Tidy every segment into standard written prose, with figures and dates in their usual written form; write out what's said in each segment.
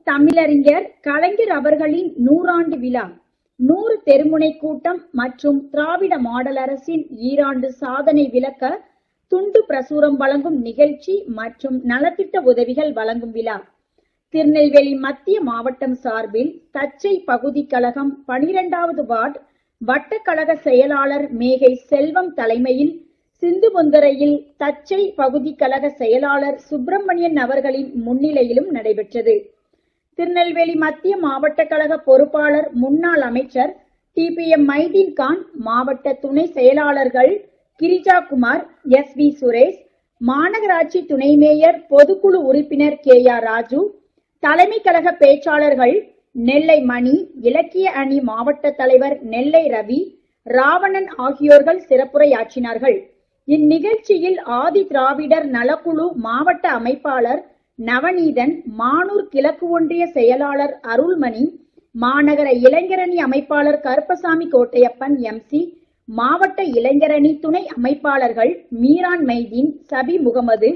தமிழறிஞர் கலைஞர் அவர்களின் 100 விழா, 100 தெருமுனை கூட்டம் மற்றும் திராவிட மாடல் அரசின் ஈராண்டு சாதனை விளக்க துண்டு பிரசுரம் வழங்கும் நிகழ்ச்சி மற்றும் நலத்திட்ட உதவிகள் வழங்கும் விழா திருநெல்வேலி மத்திய மாவட்டம் சார்பில் தச்சை பகுதி கழகம் 12வது வார்டு வட்டக்கழக செயலாளர் மேகை செல்வம் தலைமையில் சிந்துபொந்தரையில் தச்சை பகுதி கழக செயலாளர் சுப்பிரமணியன் அவர்களின் முன்னிலையிலும் நடைபெற்றது. திருநெல்வேலி மத்திய மாவட்ட கழக பொறுப்பாளர் முன்னாள் அமைச்சர் TPM மைதீன் கான், மாவட்ட துணை செயலாளர்கள் கிரிஜாகுமார், SV சுரேஷ், மாநகராட்சி துணை மேயர் பொதுக்குழு உறுப்பினர் KR ராஜு, தலைமை கழக பேச்சாளர்கள் நெல்லை மணி, இலக்கிய அணி மாவட்ட தலைவர் நெல்லை ரவி, ராவணன் ஆகியோர்கள் சிறப்புரையாற்றினார்கள். இந்நிகழ்ச்சியில் ஆதி திராவிடர் நலக்குழு மாவட்ட அமைப்பாளர் நவநீதன், மானூர் கிழக்கு ஒன்றிய செயலாளர் அருள்மணி, மாநகர இளைஞரணி அமைப்பாளர் கருப்பசாமி கோட்டையப்பன் MC, மாவட்ட இளைஞரணி துணை அமைப்பாளர்கள் மீரான் மைதீன், சபி முகமது,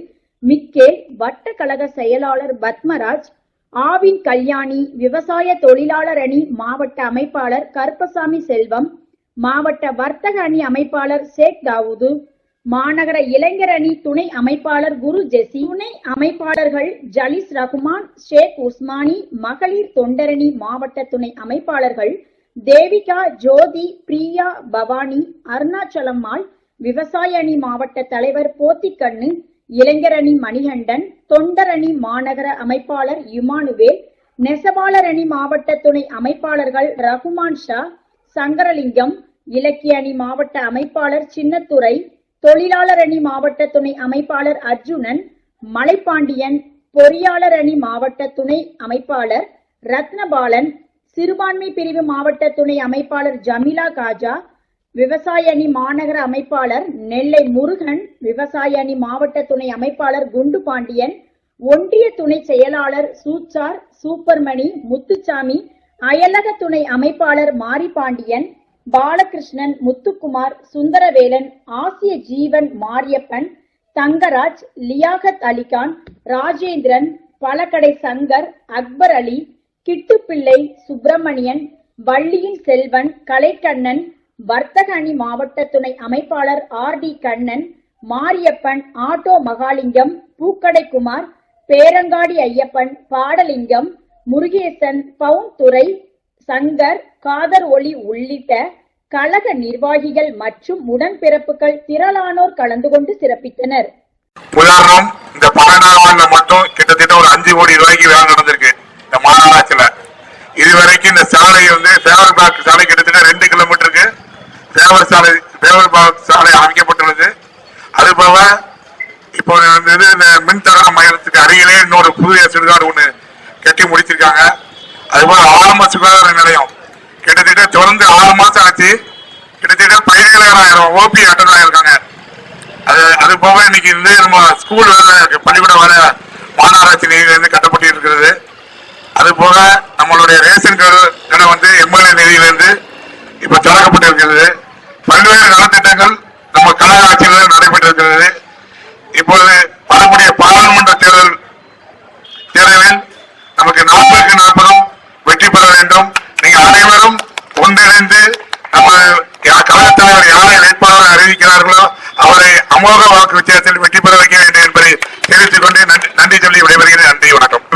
மிக்கேல், வட்ட கழக செயலாளர் பத்மராஜ், ஆவின் கல்யாணி, விவசாய தொழிலாளர் அணி மாவட்ட அமைப்பாளர் கருப்பசாமி செல்வம், மாவட்ட வர்த்தக அணி அமைப்பாளர் ஷேக் தாவூது, மாநகர இளைஞர் அணி துணை அமைப்பாளர் குரு ஜெசி, துணை அமைப்பாளர்கள் ஜலிஸ் ரகுமான், ஷேக் உஸ்மானி, மகளிர் தொண்டரணி மாவட்ட துணை அமைப்பாளர்கள் தேவிகா, ஜோதி, பிரியா, பவானி, அருணாச்சலம்மாள், விவசாய அணி மாவட்ட தலைவர் போத்திக்கண்ணு, இளைஞர் அணி மணிகண்டன், தொண்டர் அணி மாநகர அமைப்பாளர் இமானுவேல், நெசவாளர் அணி மாவட்ட துணை அமைப்பாளர்கள் ரகுமான் ஷா, சங்கரலிங்கம், இலக்கிய அணி மாவட்ட அமைப்பாளர் சின்னத்துரை, தொழிலாளர் அணி மாவட்ட துணை அமைப்பாளர் அர்ஜுனன், மலைப்பாண்டியன், பொறியாளர் அணி மாவட்ட துணை அமைப்பாளர் ரத்னபாலன், சிறுபான்மை பிரிவு மாவட்ட துணை அமைப்பாளர் ஜமிலா காஜா, விவசாய அணி மாநகர அமைப்பாளர் நெல்லை முருகன், விவசாய அணி மாவட்ட துணை அமைப்பாளர் குண்டு பாண்டியன், ஒன்றிய துணை செயலாளர் சூச்சார் சூப்பர்மணி முத்துச்சாமி, அயலக துணை அமைப்பாளர் மாரிபாண்டியன், பாலகிருஷ்ணன், முத்துக்குமார், சுந்தரவேலன், ஆசிய ஜீவன், மாரியப்பன், தங்கராஜ், லியாகத் அலிகான், ராஜேந்திரன், பழக்கடை சங்கர், அக்பர் அலி, கிட்டுப்பிள்ளை, சுப்பிரமணியன், வள்ளியின் செல்வன், கலைக்கண்ணன், வர்த்தக அணி மாவட்ட துணை அமைப்பாளர் RD கண்ணன், மாரியப்பன், ஆட்டோ மகாலிங்கம், பூக்கடை குமார், பேரங்காடி ஐயப்பன், பாடலிங்கம், முருகேசன், பவுன் துரை, சங்கர், காதர் ஒளி உள்ளிட்ட கழக நிர்வாகிகள் மற்றும் உடன்பிறப்புகள் திரளானோர் கலந்து கொண்டு சிறப்பித்தனர். உதாரணம், இந்த 12ஆம் ஆண்டுல மட்டும் கிட்டத்தட்ட ஒரு 5 கோடி ரூபாய்க்கு வேலை நடந்திருக்கு இந்த மாநகராட்சியில. இதுவரைக்கும் இந்த சாலை சேவர் பாக் சாலை கிட்டத்தட்ட 2 கிலோமீட்டருக்கு சேவர் பாக் சாலை அமைக்கப்பட்டுள்ளது. அதுபோக இப்போ இந்த மின்தகன மையத்துக்கு அருகிலே இன்னொரு புதிய சுடுகாடு ஒண்ணு கட்டி முடிச்சிருக்காங்க. அதுபோல ஆரம்ப சுகாதார நிலையம் கிட்டத்தட்ட தொடர்ந்து 6 மாசம் ஆச்சு. கிட்டத்தட்ட 17,000 OP அட்டன் ஆயிருக்காங்க. அது போக இன்னைக்கு நம்ம ஸ்கூல் பள்ளிக்கூட வேலை மாநகராட்சி நிதியிலிருந்து கட்டப்பட்டு இருக்கிறது. அது போக நம்மளுடைய ரேஷன் கடை MLA நிதியிலிருந்து இப்ப திறக்கப்பட்டு இருக்கிறது. பல்வேறு நலத்திட்டங்கள் நம்ம கழக ஆட்சியில் நடைபெற்றிருக்கிறது. இப்பொழுது வரக்கூடிய பாராளுமன்ற தேர்தலில் நமக்கு 40க்கு 40 வெற்றி பெற வேண்டும். நீங்க அனைவரும் ஒன்றிணைந்து நம்ம கழகத் தலைவர் யாரை வேட்பாளர் அறிவிக்கிறார்களோ அவரை அமோக வாக்கு வித்தியாசத்தில் வெற்றி